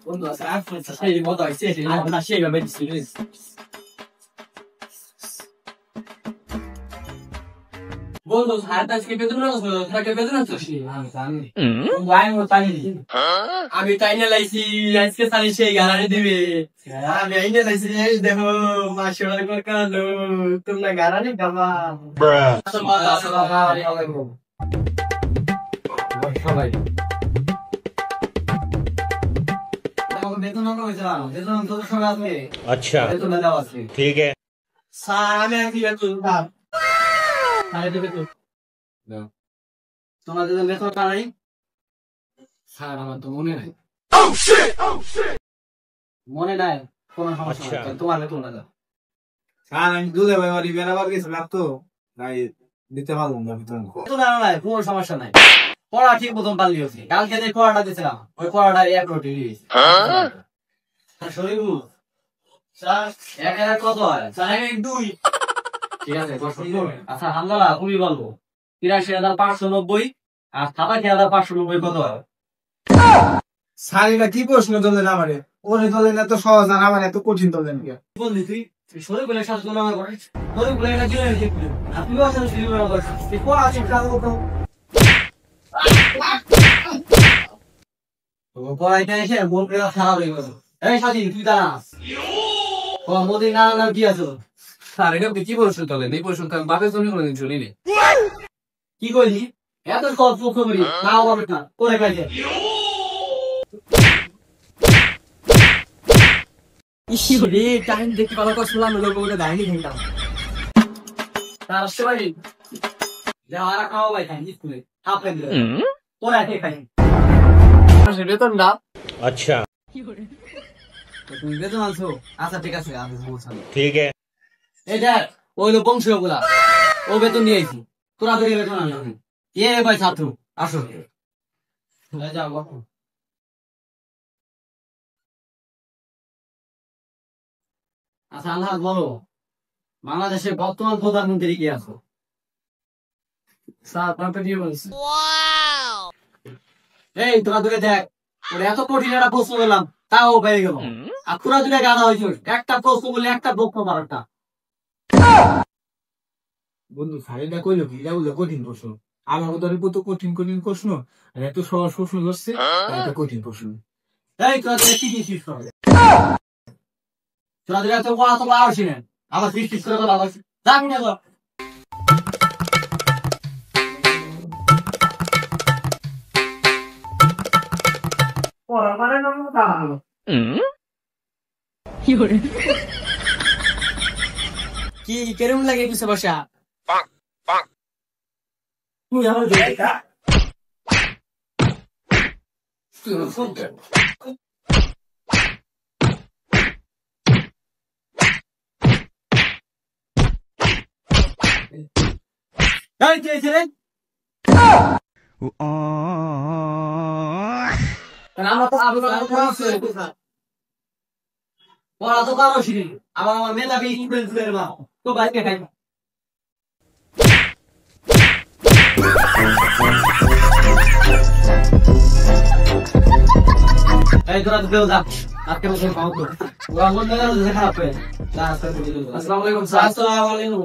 বন্ধু সেই মতো হয়েছে না সেইভাবে বন্ধু আজকে বেতন বেতন আমি তাই না লাইছি আজকে সারি সেই গাড়ি দিবে আমি আইনে লাইছি দেখো মাসে কালো তোমরা গাড়ি গাবা সবাই अच्छा ठीक है তোমাদের বেতন নাই স্যার আমার তো মনে নাই মনে নাই কোন সমস্যা তোমার বেতন না স্যার আমি দুধে বাড়ি বেড়াবার গেছিলাম তো তাই দিতে পারলাম না বেতন নাই কোনো সমস্যা নাই পড়া ঠিক মতন পাল্লি হচ্ছে কালকে যে পড়াটা দিয়েছিলাম ওই পড়াটা এক রুটি দিয়েছি শরীফুল স্যার এক কত হয় স্যার এক দুই ঠিক আছে আচ্ছা হামদালা তুমি বলবো ৮৩,৫৯০ আর ৮৭,৫৯০ কত হয় স্যার এটা কি প্রশ্ন তোলেন আমারে ওরে তোলেন এত সহজ আর আমার এত কঠিন তোলেন কে বললি তুই শরীফুলের সাথে তুলনা করিস শরীফুলের এটা জেনে দেখবি আপনিও আছেন তুলনা করিস তুই পড়া আছে পড়াইতে এসে মন খারাপ হয়ে গেল এই সাথী তুই দাঁড়াস ও মোদির নাম কি আছো স্যার এটা কি প্রশ্ন তোলেন এই প্রশ্ন আমি বাপের জন্য কোনোদিন শুনিনি কি করলি এত কষ্ট করি নাও হবে না করে খাইছে ইসরে টাইম দেখতে ভালো করে শুনলাম লোক ওটা দাঁড়িয়ে খেলতাম তার সবাই যাওয়ারা খাওয়া ভাই খাই স্কুলে হাফে দিল তোরা কে খাই বেতন না अच्छा তুমি বেতন আনছো আচ্ছা ঠিক আছে আমি বলছি ठीक है এই দেখ ওই লো বংশীয় গুলা ও বেতন নিয়ে আইছি তোরা ধরে বেতন আনলো কে ভাই ছাত্র আসো যাও বাপু আচ্ছা আল্লাহ বলো বাংলাদেশের বর্তমান প্রধানমন্ত্রী কি আছো স্যার আপনাকে দিয়ে বলছি এই তোরা দূরে দেখ ওরা এত কঠিন একটা প্রশ্ন করলাম তাও পেয়ে গেল আর তোরা দূরে গাধা হয়েছিল একটা প্রশ্ন বলে একটা বক্তব্য মারাটা বন্ধু স্যার এটা কইলো কি এটা বললো কঠিন প্রশ্ন আমার ওদের তো কঠিন কঠিন প্রশ্ন আর এত সহজ প্রশ্ন করছে এটা কঠিন প্রশ্ন এই তোরা দূরে কি শিস করে তোরা দূরে তো বলা তো আসিলেন আমার সৃষ্টি করে কথা বলছি যাবি না তো কি কেরম লাগে পিছে বসা তুই আমার দেখা এই কে ছিলেন আমরা তো পড়া তো কারো শিখি আবার আমার মেধাবী স্টুডেন্টদের মা তো বাইকে খাই এই তোরা তো যা আজকে বসে পাও তো ওরা মন খারাপ হয়ে আসসালামু আলাইকুম স্যার আসসালামু আলাইকুম